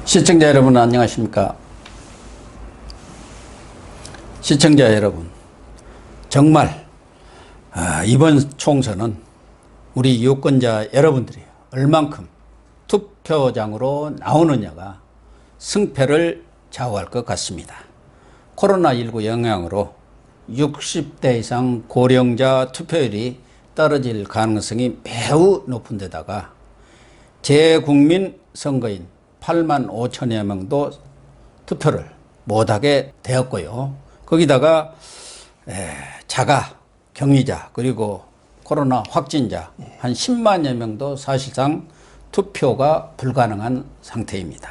시청자 여러분 안녕하십니까? 시청자 여러분, 정말 이번 총선은 우리 유권자 여러분들이 얼만큼 투표장으로 나오느냐가 승패를 좌우할 것 같습니다. 코로나19 영향으로 60대 이상 고령자 투표율이 떨어질 가능성이 매우 높은 데다가 재국민 선거인 8만 5천여 명도 투표를 못하게 되었고요. 거기다가 자가, 격리자, 그리고 코로나 확진자 한 10만여 명도 사실상 투표가 불가능한 상태입니다.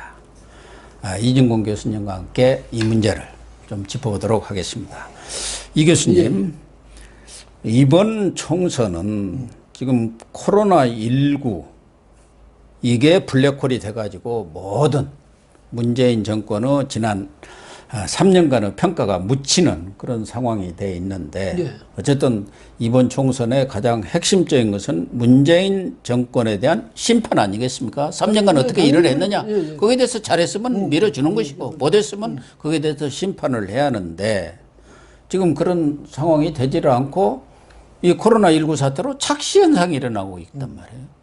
이진공 교수님과 함께 이 문제를 좀 짚어보도록 하겠습니다. 이 교수님, 이번 총선은 지금 코로나19 이게 블랙홀이 돼가지고 모든 문재인 정권의 지난 3년간의 평가가 묻히는 그런 상황이 돼 있는데 어쨌든 이번 총선의 가장 핵심적인 것은 문재인 정권에 대한 심판 아니겠습니까? 3년간 어떻게 일을 했느냐. 거기에 대해서 잘했으면 밀어주는 것이고 못했으면 거기에 대해서 심판을 해야 하는데 지금 그런 상황이 되지를 않고 이 코로나19 사태로 착시 현상이 일어나고 있단 말이에요.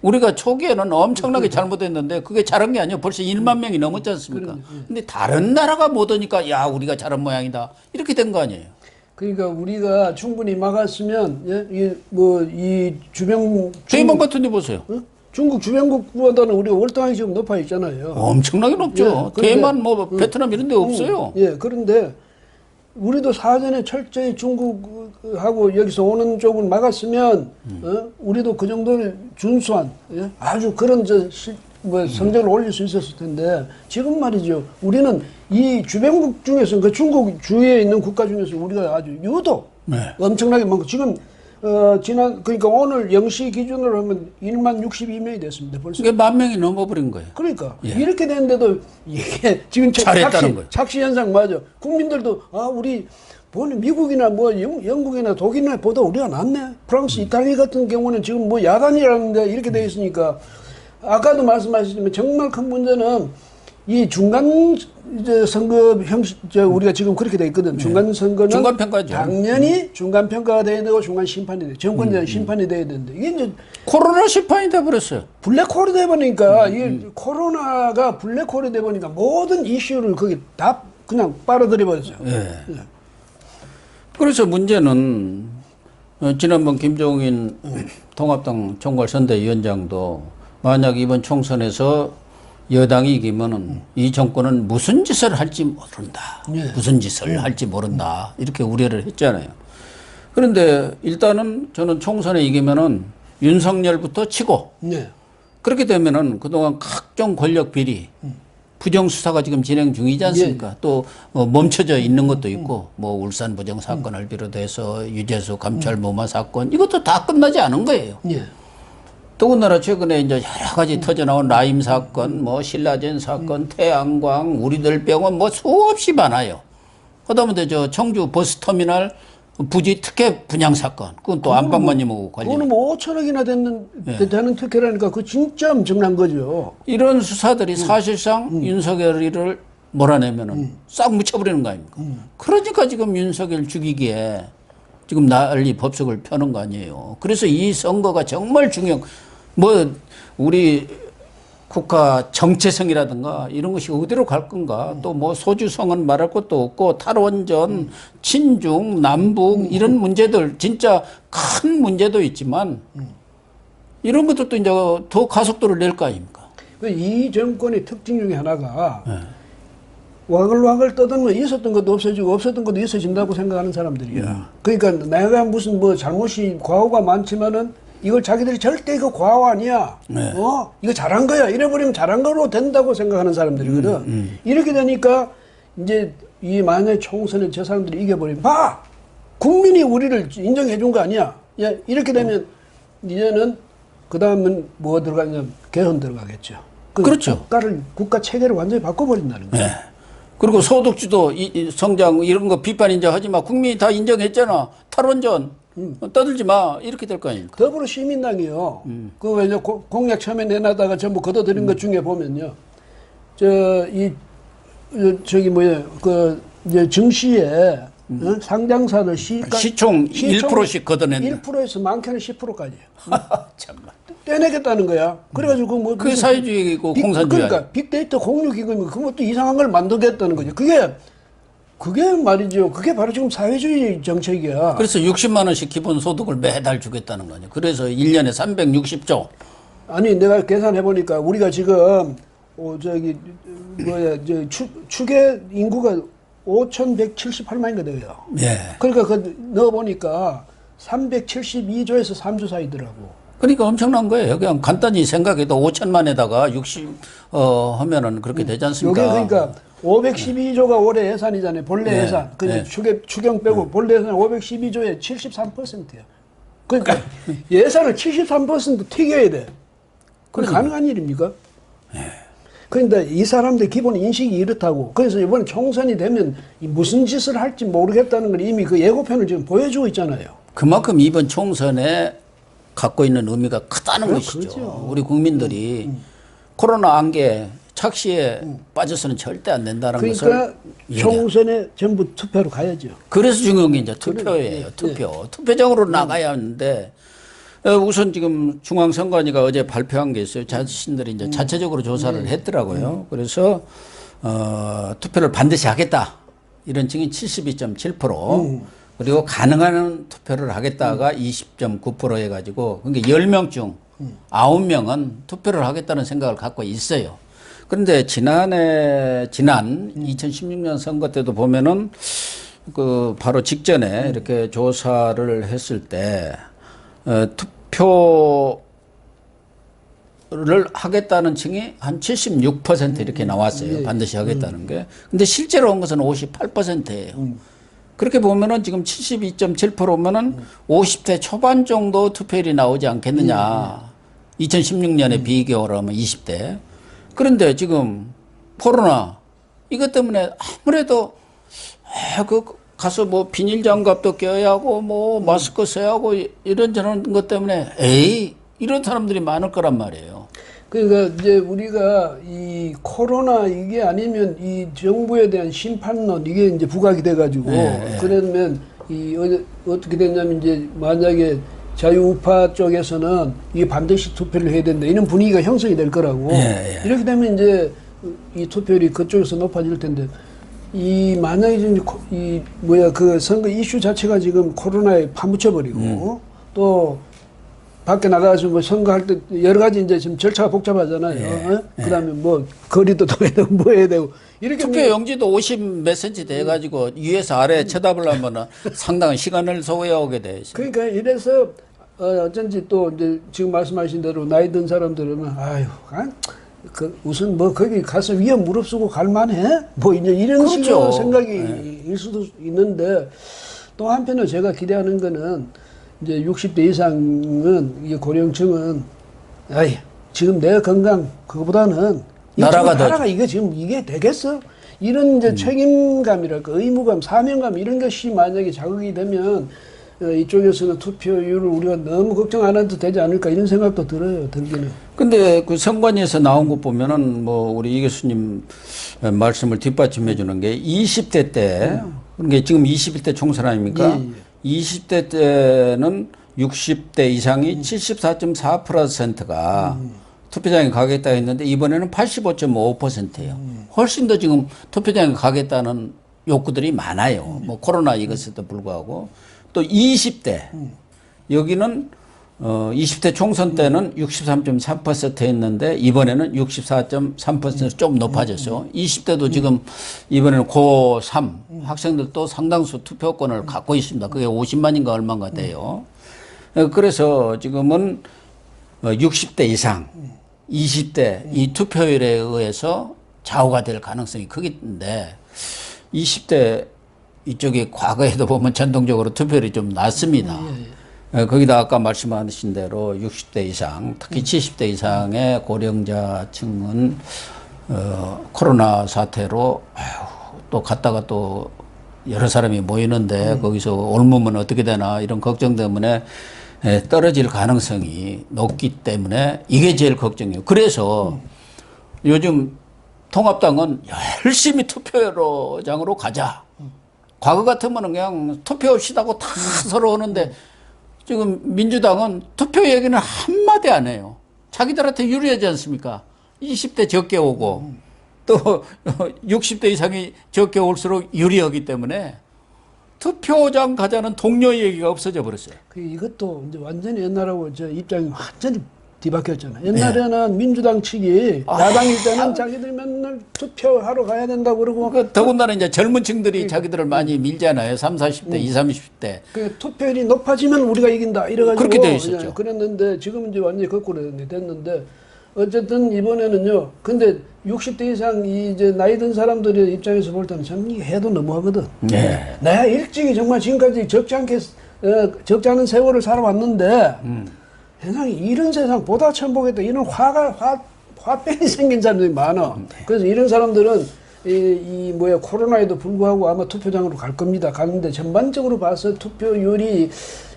우리가 초기에는 엄청나게 잘못했는데 그게 잘한 게 아니에요. 벌써 1만 명이 넘었지 않습니까? 근데 다른 나라가 못 오니까 야, 우리가 잘한 모양이다. 이렇게 된 거 아니에요. 그러니까 우리가 충분히 막았으면 이 주변 대만 같은 데 보세요. 중국 주변국보다는 우리가 월등하게 지금 높아 있잖아요. 엄청나게 높죠. 대만 뭐 베트남 이런 데 없어요. 그런데 우리도 사전에 철저히 중국하고 여기서 오는 쪽을 막았으면 우리도 그 정도는 준수한 아주 그런 성적을 올릴 수 있었을 텐데 지금 말이죠. 우리는 이 주변국 중에서 그 중국 주위에 있는 국가 중에서 우리가 아주 유독 엄청나게 많고 지금 그러니까 오늘 0시 기준으로 하면 1만 62명이 됐습니다. 벌써. 이게 10,000명이 넘어버린 거예요. 그러니까 이렇게 됐는데도 이게 지금 잘했다는 거예요. 착시 현상 맞아. 국민들도 우리 미국이나 영국이나 독일이나 보다 우리가 낫네. 프랑스, 이탈리아 같은 경우는 지금 야간이라는데 이렇게 돼 있으니까 아까도 말씀하셨지만 정말 큰 문제는 이 중간 선거 형식 우리가 지금 그렇게 돼 있거든. 중간 선거는 중간 평가죠. 당연히 중간 평가가 돼야 되고 중간 심판이 돼. 정권자 심판이 돼야 되는데 이게 이제 코로나 심판이 돼 버렸어요. 블랙홀이 돼 보니까 이 코로나가 블랙홀이 돼 보니까 모든 이슈를 거기 다 그냥 빨아들여 버렸어요. 그래서 문제는 지난번 김종인 통합당 총괄선대위원장도 만약 이번 총선에서 여당이 이기면은 이 정권은 무슨 짓을 할지 모른다. 무슨 짓을 할지 모른다. 이렇게 우려를 했잖아요. 그런데 일단은 저는 총선에 이기면은 윤석열부터 치고 그렇게 되면은 그동안 각종 권력 비리 부정수사가 지금 진행 중이지 않습니까? 또 멈춰져 있는 것도 있고 뭐 울산 부정 사건을 비롯해서 유재수 감찰 무마 사건 이것도 다 끝나지 않은 거예요. 더군다나 최근에 이제 여러 가지 터져나온 라임 사건, 뭐 신라젠 사건, 태양광, 우리들 병원 뭐 수없이 많아요. 그다음에 저 청주 버스터미널 부지 특혜 분양 사건, 그건 또 안방마님하고 관련. 그거는 뭐 5천억이나 되는 특혜라니까 그 진짜 엄청난 거죠. 이런 수사들이 사실상 윤석열이를 몰아내면은 싹 묻혀버리는 거 아닙니까? 그러니까 지금 윤석열 죽이기에 지금 난리 법석을 펴는 거 아니에요. 그래서 이 선거가 정말 우리 국가 정체성이라든가 이런 것이 어디로 갈 건가. 또 뭐 소주성은 말할 것도 없고 탈원전, 친중, 남북 이런 문제들 진짜 큰 문제도 있지만 이런 것들도 이제 더 가속도를 낼 거 아닙니까? 이 정권의 특징 중에 하나가 와글와글 떠들면 있었던 것도 없어지고 없었던 것도 있어진다고 생각하는 사람들이야. 그러니까 내가 무슨 잘못이 과오가 많지만은 이걸 자기들이 절대 이거 과오 아니야. 이거 잘한 거야. 이래버리면 잘한 거로 된다고 생각하는 사람들이거든. 이렇게 되니까 이제 이 만약에 총선에 저 사람들이 이겨버리면 봐! 국민이 우리를 인정해 준 거 아니야. 이렇게 되면 이제는 그 다음은 뭐 들어가냐면 개헌 들어가겠죠. 그렇죠. 국가 체계를 완전히 바꿔버린다는 거예요. 그리고 소득주도 성장 이런 거 비판 인정 하지 마. 국민이 다 인정했잖아. 탈원전 떠들지 마. 이렇게 될 거 아닙니까? 더불어 시민당이요. 그 공약 처음에 내놔다가 전부 걷어들인 것 중에 보면요. 저기 뭐야 그 이제 증시에 상장사들 시총 1%씩 걷어낸다. 1%에서 많게는 10%까지 참나. 떼내겠다는 거야. 그래가지고 뭐 그게 사회주의고 공산주의. 그러니까 빅데이터 공유기금이 그것도 이상한 걸 만들겠다는 거죠. 그게 말이죠. 그게 바로 지금 사회주의 정책이야. 그래서 60만 원씩 기본 소득을 매달 주겠다는 거죠. 그래서 1년에 360조. 아니 내가 계산해 보니까 우리가 지금 추계 인구가 5,178만인가 돼요. 예. 그러니까 그 넣어 보니까 372조에서 3조 사이더라고. 그러니까 엄청난 거예요. 그냥 간단히 생각해도 5천만에다가 60 하면은 그렇게 되지 않습니까? 요게 그러니까 512조가 올해 예산이잖아요. 본래 예산. 그냥 추경 빼고 본래 예산 512조에 73%야. 그러니까 예산을 73% 튀겨야 돼. 그게 가능한 일입니까? 그런데 이 사람들 기본 인식이 이렇다고. 그래서 이번 총선이 되면 무슨 짓을 할지 모르겠다는 걸 이미 그 예고편을 지금 보여주고 있잖아요. 그만큼 이번 총선에 갖고 있는 의미가 크다는 것이죠. 그렇죠. 우리 국민들이 코로나 안개 착시에 빠져서는 절대 안 된다는 것을. 그러니까 총선에 전부 투표로 가야죠. 그래서 중요한 게 이제 투표예요. 투표장으로 나가야 하는데 우선 지금 중앙선관위가 어제 발표한 게 있어요. 자신들이 이제 자체적으로 조사를 했더라고요. 그래서 투표를 반드시 하겠다. 이런 층이 72.7%. 그리고 가능한 투표를 하겠다가 20.9% 해가지고 그러니까 10명 중 9명은 투표를 하겠다는 생각을 갖고 있어요. 그런데 지난 2016년 선거 때도 보면은 그 바로 직전에 이렇게 조사를 했을 때 투표를 하겠다는 층이 한 76% 이렇게 나왔어요. 반드시 하겠다는 게. 근데 실제로 한 것은 58%예요. 그렇게 보면은 지금 72.7%면은 50대 초반 정도 투표율이 나오지 않겠느냐. 2016년에 비교를 하면 20대. 그런데 지금 코로나 이것 때문에 아무래도 가서 뭐 비닐 장갑도 껴야 하고 뭐 마스크 써야 하고 이런저런 것 때문에 이런 사람들이 많을 거란 말이에요. 그러니까 이제 우리가 이 코로나 이게 아니면 이 정부에 대한 심판론 이게 이제 부각이 돼가지고 그러면 어떻게 됐냐면 이제 만약에 자유우파 쪽에서는 이게 반드시 투표를 해야 된다 이런 분위기가 형성이 될 거라고 이렇게 되면 이제 이 투표율이 그쪽에서 높아질 텐데 만약에 지금 그 선거 이슈 자체가 지금 코로나에 파묻혀 버리고 또 밖에 나가서 뭐 선거할 때 여러 가지 이제 지금 절차가 복잡하잖아요. 그다음에 뭐 거리도 둬야 되고 뭐 해야 되고 이렇게 투표 용지도 50 몇 센치 돼가지고 위에서 아래 쳐다보려면은 상당한 시간을 소요해 오게 돼 있어요. 그러니까 이래서 어쩐지 또 이제 지금 말씀하신 대로 나이 든 사람들은 우선 뭐 거기 가서 위험 무릅쓰고 갈만해? 뭐 이제 이런 그렇죠. 식으로 생각이 일 수도 있는데 또 한편으로 제가 기대하는 거는 이제 60대 이상은 이게 고령층은 지금 내 건강 그거보다는 나라가 이게 지금 이게 되겠어? 이런 이제 책임감이랄까 의무감, 사명감 이런 것이 만약에 자극이 되면 이쪽에서는 투표율을 우리가 너무 걱정 안 해도 되지 않을까 이런 생각도 들기는. 근데 그 선관위에서 나온 거 보면은 뭐 우리 이 교수님 말씀을 뒷받침해 주는 게 20대 때, 그러니까 지금 21대 총선 아닙니까? 20대 때는 60대 이상이 74.4%가 투표장에 가겠다 했는데 이번에는 85.5%예요. 훨씬 더 지금 투표장에 가겠다는 욕구들이 많아요. 뭐 코로나 이것에도 불구하고. 또 20대 여기는 20대 총선 때는 63.3% 했는데 이번에는 64.3% 좀 높아졌어요. 20대도 지금 이번에는 고3 학생들도 상당수 투표권을 갖고 있습니다. 그게 50만인가 얼마인가 돼요. 그래서 지금은 60대 이상 20대 이 투표율에 의해서 좌우가 될 가능성이 크긴데 20대 이쪽이 과거에도 보면 전통적으로 투표율이 좀 낮습니다. 거기다 아까 말씀하신 대로 60대 이상, 특히 70대 이상의 고령자층은 코로나 사태로 또 갔다가 또 여러 사람이 모이는데 거기서 옮으면 어떻게 되나 이런 걱정 때문에 떨어질 가능성이 높기 때문에 이게 제일 걱정이에요. 그래서 요즘 통합당은 열심히 투표장으로 가자. 과거 같으면 그냥 투표 없이다고 다 서로 오는데 지금 민주당은 투표 얘기는 한마디 안 해요. 자기들한테 유리하지 않습니까? 20대 적게 오고 또 60대 이상이 적게 올수록 유리하기 때문에 투표장 가자는 동료 얘기가 없어져 버렸어요. 이것도 이제 완전히 옛날하고 저 입장이 완전히 뒤바뀌었잖아요. 옛날에는 민주당 측이 야당일 때는 자기들 맨날 투표하러 가야 된다고 그러고 더군다나 이제 젊은 층들이 자기들을 많이 밀잖아요. 30, 40대, 20, 30대. 그 투표율이 높아지면 우리가 이긴다 이래가지고 그렇게 돼 있었죠. 그랬는데 지금 이제 완전히 거꾸로 됐는데 어쨌든 이번에는요. 근데 60대 이상 이제 나이 든 사람들의 입장에서 볼 때는 참 이게 해도 너무하거든. 네. 내가 일찍이 정말 지금까지 적지 않은 세월을 살아왔는데 세상에 이런 세상 보다 처음 보겠다. 이런 화병이 생긴 사람들이 많아. 그래서 이런 사람들은 이 코로나에도 불구하고 아마 투표장으로 갈 겁니다. 가는데 전반적으로 봐서 투표율이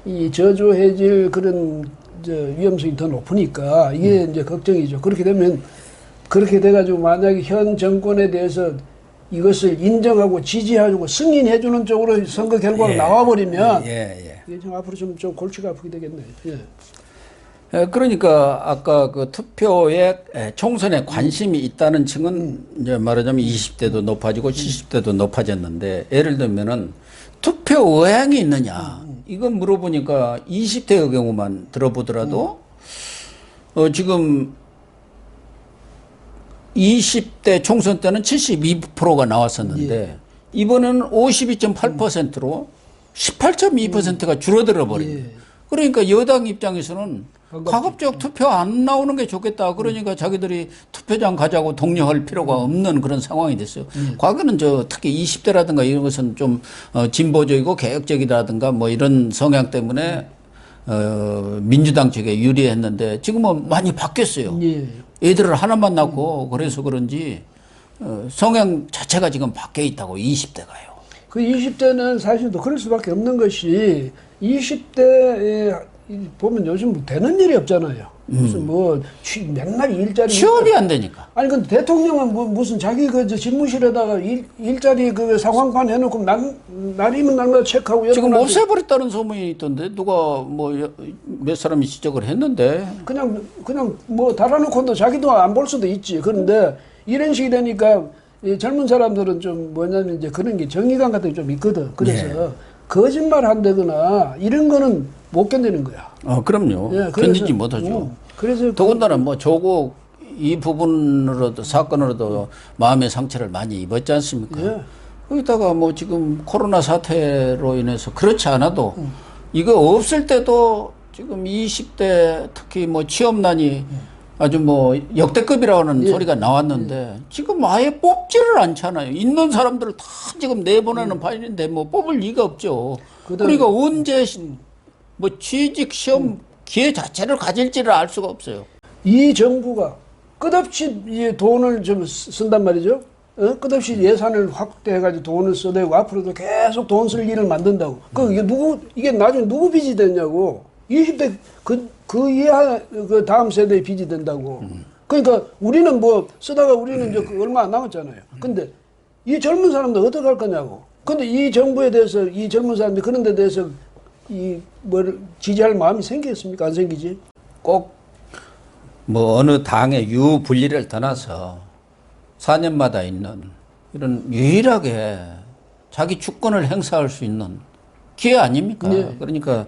이 저조해질 그런 위험성이 더 높으니까 이게 이제 걱정이죠. 그렇게 되면 그렇게 돼가지고 만약에 현 정권에 대해서 이것을 인정하고 지지하고 승인해주는 쪽으로 선거 결과가 나와버리면 이게 좀 앞으로 좀 골치가 아프게 되겠네요. 그러니까 아까 그 투표에 총선에 관심이 있다는 층은 이제 말하자면 20대도 높아지고 70대도 높아졌는데 예를 들면은 투표 의향이 있느냐 이건 물어보니까 20대의 경우만 들어보더라도 지금 20대 총선 때는 72%가 나왔었는데 이번에는 52.8%로 18.2%가 줄어들어 버립니다. 그러니까 여당 입장에서는 가급적 투표 안 나오는 게 좋겠다. 그러니까 자기들이 투표장 가자고 독려할 필요가 없는 그런 상황이 됐어요. 과거는 특히 20대라든가 이런 것은 좀 진보적이고 개혁적이라든가 뭐 이런 성향 때문에 민주당 쪽에 유리했는데 지금은 많이 바뀌었어요. 애들을 하나만 낳고 그래서 그런지 성향 자체가 지금 바뀌어 있다고 20대가요. 그 20대는 사실 또 그럴 수밖에 없는 것이 20대에 보면 요즘 되는 일이 없잖아요. 무슨 맨날 일자리. 취업이 안 되니까. 아니, 근데 대통령은 무슨 자기 집무실에다가 일자리 그 상황판 해놓고 날이면 날마다 체크하고. 지금 없애버렸다는 소문이 있던데 누가 몇 사람이 지적을 했는데. 그냥 달아놓고도 자기도 안 볼 수도 있지. 그런데 이런 식이 되니까 이 젊은 사람들은 좀 뭐냐면 이제 그런 게 정의감 같은 게 좀 있거든. 그래서 거짓말 한다거나 이런 거는 못 견디는 거야. 그럼요. 견디지 못하죠. 그래서 더군다나 조국 이 부분으로도 사건으로도 마음의 상처를 많이 입었지 않습니까? 거기다가 지금 코로나 사태로 인해서 그렇지 않아도 이거 없을 때도 지금 20대 특히 취업난이 아주 역대급이라는 소리가 나왔는데 지금 아예 뽑지를 않잖아요. 있는 사람들을 다 지금 내보내는 판인데 뽑을 리가 없죠. 그러니까 언제 취직 시험 기회 자체를 가질지를 알 수가 없어요. 이 정부가 끝없이 돈을 좀 쓴단 말이죠. 끝없이 예산을 확대해가지고 돈을 써대고 앞으로도 계속 돈 쓸 일을 만든다고. 이게 나중에 누구 빚이 됐냐고. 20대 그 이하 그 다음 세대의 빚이 된다고. 그러니까 우리는 쓰다가 우리는 이제 얼마 안 남았잖아요. 근데 이 젊은 사람들 어떻게 할 거냐고. 근데 이 정부에 대해서 이 젊은 사람들 그런 데 대해서 지지할 마음이 생기겠습니까? 안 생기지? 꼭 어느 당의 유분리를 떠나서 4년마다 있는 이런 유일하게 자기 주권을 행사할 수 있는 기회 아닙니까? 그러니까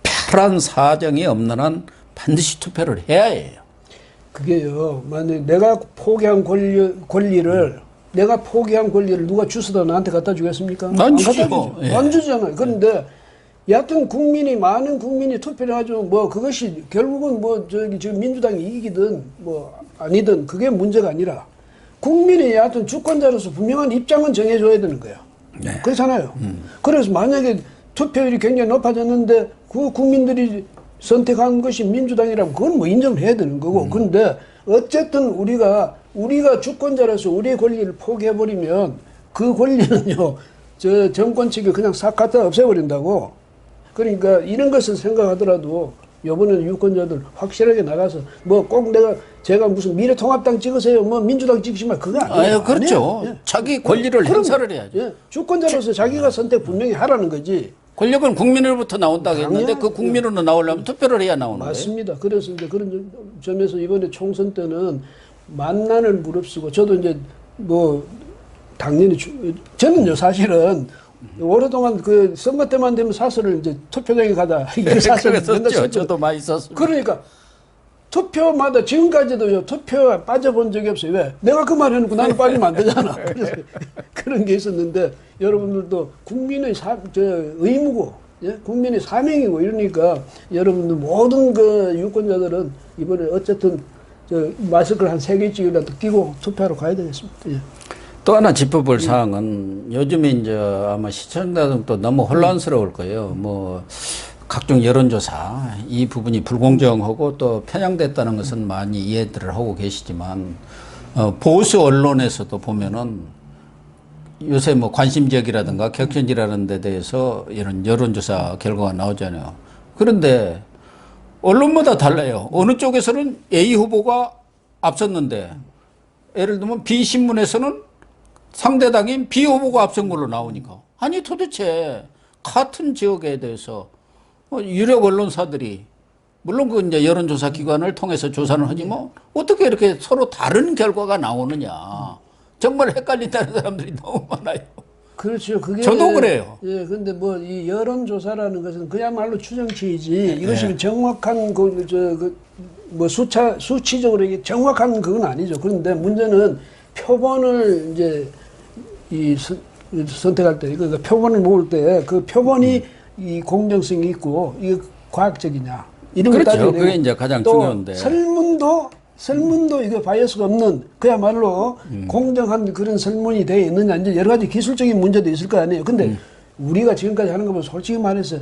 특별한 사정이 없는 한 반드시 투표를 해야 해요. 그게요. 만약 내가 포기한 권리를 누가 주스다 나한테 갖다 주겠습니까? 안 주죠. 안 주잖아요. 그런데 여하튼 많은 국민이 투표를 하죠. 그것이 결국은 지금 민주당이 이기든 아니든 그게 문제가 아니라 국민이 여하튼 주권자로서 분명한 입장은 정해줘야 되는 거야. 그렇잖아요. 그래서 만약에 투표율이 굉장히 높아졌는데 그 국민들이 선택한 것이 민주당이라면 그건 인정을 해야 되는 거고. 그런데 어쨌든 우리가 주권자로서 우리의 권리를 포기해버리면 그 권리는요, 정권 측이 그냥 싹 갖다 없애버린다고. 그러니까 이런 것을 생각하더라도 요번에는 유권자들 확실하게 나가서 뭐 꼭 제가 무슨 미래통합당 찍으세요, 뭐 민주당 찍으시면 그거 아니에요. 그렇죠. 아니에요. 예. 자기 권리를 행사를 해야죠. 예. 주권자로서 자기가 선택 분명히 하라는 거지. 권력은 국민으로부터 나온다고 했는데 당연하죠. 그 국민으로 나오려면 투표를 해야 나오는 거예요. 맞습니다. 그래서 이제 그런 점에서 이번에 총선 때는 만난을 무릅쓰고 저도 이제 뭐 당연히 저는요 사실은 오랫동안 그 선거 때만 되면 사설을 이제 투표장에 가다 이게 사설을 맨날 그랬었죠. 저도 많이 썼습니다. 그러니까 투표마다 지금까지도요 투표에 빠져본 적이 없어요. 왜? 내가 그 말 해놓고 나는 빠지면 안 되잖아. 그래서 그런 게 있었는데 여러분들도 국민의 의무고, 예? 국민의 사명이고 이러니까 여러분들 모든 그 유권자들은 이번에 어쨌든 마스크를 한 3개씩이라도 끼고 투표하러 가야 되겠습니다. 예. 또 하나 짚어볼 사항은 요즘에 이제 아마 시청자들도 너무 혼란스러울 거예요. 뭐 각종 여론조사 이 부분이 불공정하고 또 편향됐다는 것은 많이 이해들을 하고 계시지만 보수 언론에서도 보면은 요새 뭐 관심 지역이라든가 격전지라는 데 대해서 이런 여론조사 결과가 나오잖아요. 그런데 언론마다 달라요. 어느 쪽에서는 A 후보가 앞섰는데 예를 들면 B 신문에서는 상대당인 B 후보가 앞선 걸로 나오니까 아니 도대체 같은 지역에 대해서 유력 언론사들이 물론 그 이제 여론조사 기관을 통해서 조사를 하지 뭐 어떻게 이렇게 서로 다른 결과가 나오느냐 정말 헷갈린다는 사람들이 너무 많아요. 그렇죠. 그게 저도 그래요. 예, 근데 뭐 이 여론조사라는 것은 그야말로 추정치이지 이것이 정확한 뭐 수치적으로 이게 정확한 그건 아니죠. 그런데 문제는 표본을 이제 선택할 때 그러니까 표본을 모을 때 그 표본이 이 공정성이 있고 이게 과학적이냐 이런 걸 그렇죠. 따져야 되고 그게 이제 가장 또 중요한데 설문도 이거 바이어스가 없는 그야말로 공정한 그런 설문이 되어 있느냐 이제 여러 가지 기술적인 문제도 있을 거 아니에요. 근데 우리가 지금까지 하는 거 보면 솔직히 말해서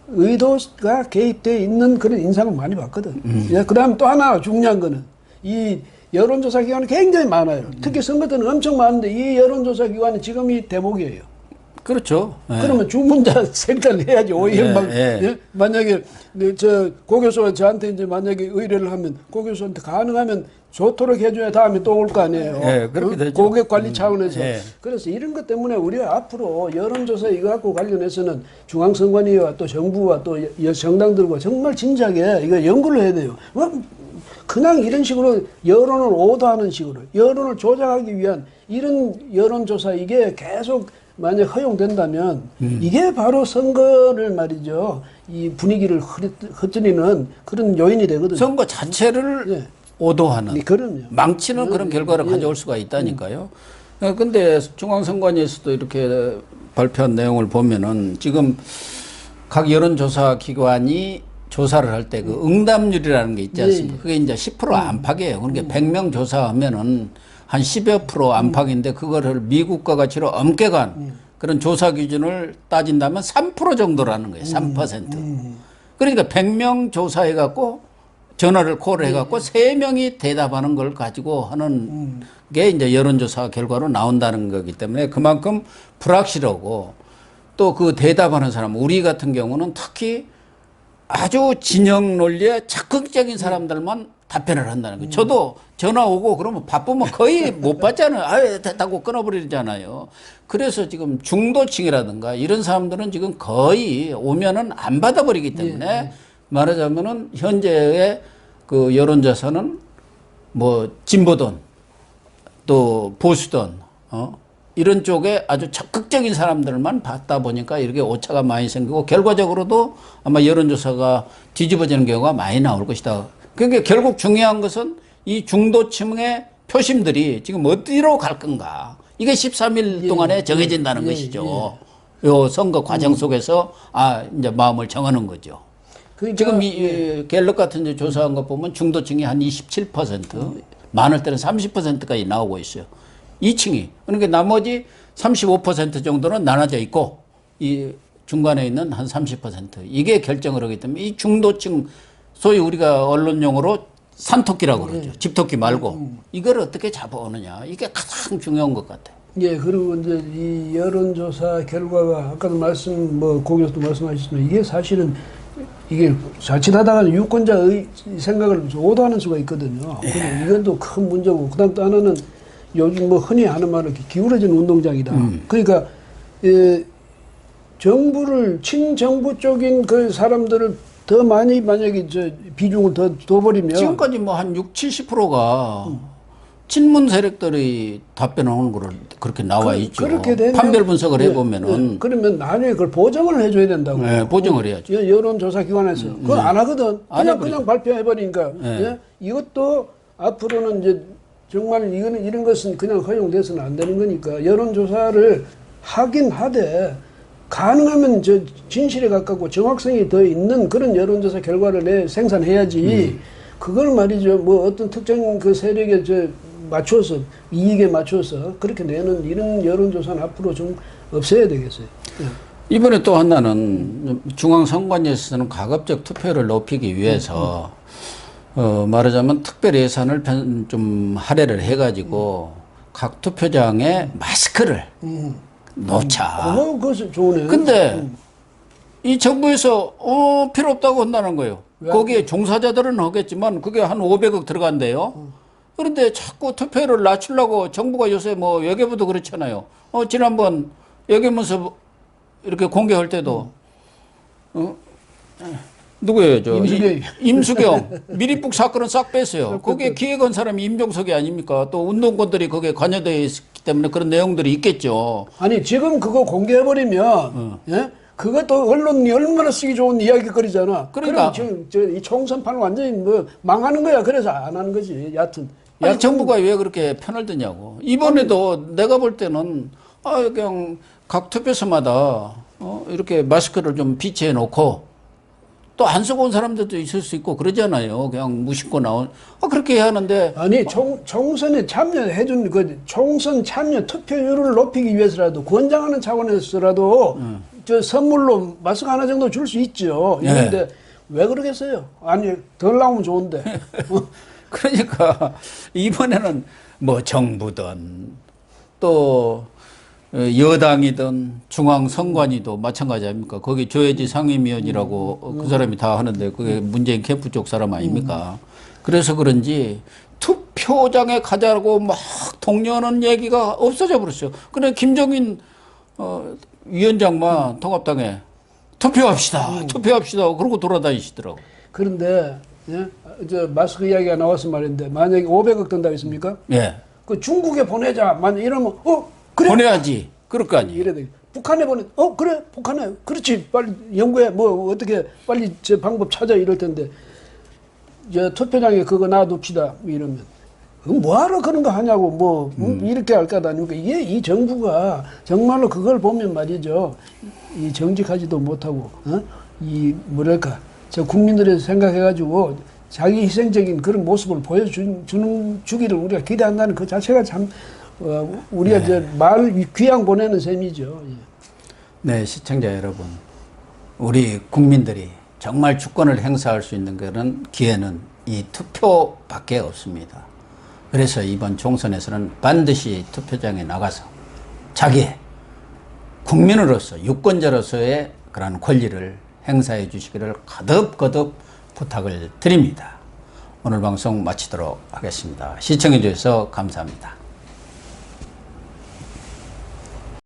의도가 개입되어 있는 그런 인상을 많이 봤거든. 예, 그다음 또 하나 중요한 거는 이 여론조사 기관이 굉장히 많아요. 특히 선거 때는 엄청 많은데 이 여론조사 기관이 지금 이 대목이에요. 그렇죠. 네. 그러면 주문자 색깔을 해야지 오해만. 예? 만약에 고 교수가 저한테 이제 만약에 의뢰를 하면 고 교수한테 가능하면 좋도록 해줘야 다음에 또 올 거 아니에요. 예, 그렇게 되죠. 고객 관리 차원에서. 예. 그래서 이런 것 때문에 우리가 앞으로 여론조사 이거 갖고 관련해서는 중앙선관위와 또 정부와 또 정당들과 정말 진작에 이거 연구를 해야 돼요. 그냥 이런 식으로 여론을 오도하는 식으로 여론을 조작하기 위한 이런 여론조사 이게 계속 만약 허용된다면 이게 바로 선거를 말이죠. 이 분위기를 흩뜨리는 그런 요인이 되거든요. 선거 자체를 예. 오도하는 그럼요. 망치는 그런 결과를 가져올 수가 있다니까요. 근데 중앙선관위에서도 이렇게 발표한 내용을 보면은 지금 각 여론조사 기관이 조사를 할 때 그 응답률이라는 게 있지 않습니까? 그게 이제 10% 안팎이에요. 그러니까 100명 조사하면은 한 10여 프로 안팎인데 그거를 미국과 같이로 엄격한 그런 조사 기준을 따진다면 3% 정도라는 거예요. 3%. 그러니까 100명 조사해갖고 전화를 콜을 해갖고 3명이 대답하는 걸 가지고 하는 게 이제 여론조사 결과로 나온다는 거기 때문에 그만큼 불확실하고 또 그 대답하는 사람, 우리 같은 경우는 특히 아주 진영 논리에 적극적인 사람들만 답변을 한다는 거예요. 저도 전화 오고 그러면 바쁘면 거의 못 받잖아요. 아예 됐다고 끊어버리잖아요. 그래서 지금 중도층이라든가 이런 사람들은 지금 거의 오면은 안 받아버리기 때문에 말하자면은 현재의 그 여론조사는 뭐 진보든 또 보수든 이런 쪽에 아주 적극적인 사람들만 받다 보니까 이렇게 오차가 많이 생기고 결과적으로도 아마 여론조사가 뒤집어지는 경우가 많이 나올 것이다. 그러니까 결국 중요한 것은 이 중도층의 표심들이 지금 어디로 갈 건가. 이게 13일 동안에 정해진다는 것이죠. 요 선거 과정 속에서 이제 마음을 정하는 거죠. 그러니까, 지금 이 갤럽 같은 데 조사한 거 보면 중도층이 한 27%, 많을 때는 30%까지 나오고 있어요. 2층이. 그러니까 나머지 35% 정도는 나눠져 있고 이 중간에 있는 한 30% 이게 결정을 하기 때문에 이 중도층 소위 우리가 언론용어로 산토끼라고 그러죠. 집토끼 말고 이걸 어떻게 잡아오느냐 이게 가장 중요한 것 같아요. 예, 그리고 이제 이 여론조사 결과가 아까도 고 교수도 말씀하셨지만 이게 사실은 이게 자칫하다가 유권자의 생각을 오도하는 수가 있거든요. 이건 또 큰 문제고, 그다음 또 하나는 요즘 뭐 흔히 하는 말은 기울어진 운동장이다. 그러니까 정부를 친정부 쪽인 그 사람들을 더 많이 만약에 비중을 더 둬버리면 지금까지 뭐 한 70~80%가 친문 세력들이 답변하는 거를 그렇게 나와 있죠. 그렇게 되면 판별 분석을 해보면은 그러면 나중에 그걸 보정을 해줘야 된다고. 네, 보정을 해야죠. 여론조사 기관에서 그걸 안 하거든. 그냥 발표해버리니까. 네. 예? 이것도 앞으로는 이제 정말 이런 것은 그냥 허용돼서는 안 되는 거니까 여론조사를 하긴 하되 가능하면 진실에 가깝고 정확성이 더 있는 그런 여론조사 결과를 생산해야지. 그걸 말이죠. 뭐 어떤 특정 그 세력에 맞춰서 이익에 맞춰서 그렇게 내는 이런 여론조사는 앞으로 좀 없애야 되겠어요. 예. 이번에 또 하나는 중앙선관위에서는 가급적 투표율을 높이기 위해서 말하자면 특별 예산을 좀 할애를 해가지고 각 투표장에 마스크를 놓자. 그것은 좋네. 근데 이 정부에서 필요 없다고 한다는 거예요. 거기에 종사자들은 하겠지만 그게 한 500억 들어간대요. 그런데 자꾸 투표율을 낮추려고 정부가 요새 뭐 외교부도 그렇잖아요. 지난번 외교문서 이렇게 공개할 때도 누구예요? 임수경 미리북 사건은 싹 뺐어요. 거기에 기획한 사람이 임종석이 아닙니까? 또 운동권들이 거기에 관여되어 있기 때문에 그런 내용들이 있겠죠. 아니 지금 그거 공개해버리면 예? 그것도 언론이 얼마나 쓰기 좋은 이야기거리잖아. 그러니까 지금 이 총선판 완전히 뭐 망하는 거야. 그래서 안 하는 거지. 여하튼 아니, 정부가 왜 그렇게 편을 드냐고. 이번에도 내가 볼 때는 그냥 각 투표소마다 이렇게 마스크를 좀 비치해 놓고 또 안 쓰고 온 사람들도 있을 수 있고 그러잖아요. 그냥 무심코 나온. 그렇게 해야 하는데. 아니 총선에 참여해준 그 총선 참여 투표율을 높이기 위해서라도 권장하는 차원에서라도 선물로 마스크 하나 정도 줄 수 있죠. 그런데 왜 그러겠어요? 아니 덜 나오면 좋은데. 그러니까 이번에는 뭐 정부든 또 여당이든 중앙선관위도 마찬가지 아닙니까? 거기 조혜지 상임위원이라고 그 사람이 다 하는데 그게 문재인 캠프 쪽 사람 아닙니까? 그래서 그런지 투표장에 가자고 막 독려하는 얘기가 없어져 버렸어요. 그래 김종인 위원장만 통합당에 투표합시다. 그러고 돌아다니시더라고. 그런데 마스크 이야기가 나와서 말인데 만약에 500억 든다 했습니까? 예. 그 중국에 보내자. 만약 이러면 그래. 보내야지. 그럴 거 아니에요. 이래 돼. 북한에 보내. 그래. 북한에. 그렇지. 빨리 연구해. 뭐 어떻게 빨리 방법 찾아 이럴 텐데. 투표장에 그거 놔둡시다. 이러면. 뭐하러 그런 거 하냐고 이렇게 할까 아니까 이게 이 정부가 정말로 그걸 보면 말이죠. 이 정직하지도 못하고 이 뭐랄까 국민들이 생각해가지고 자기 희생적인 그런 모습을 보여주기를 우리가 기대한다는 그 자체가 참 우리가 말 귀양 보내는 셈이죠. 네, 시청자 여러분, 우리 국민들이 정말 주권을 행사할 수 있는 그런 기회는 이 투표밖에 없습니다. 그래서 이번 총선에서는 반드시 투표장에 나가서 자기의 국민으로서 유권자로서의 그런 권리를 행사해 주시기를 거듭 부탁을 드립니다. 오늘 방송 마치도록 하겠습니다. 시청해 주셔서 감사합니다.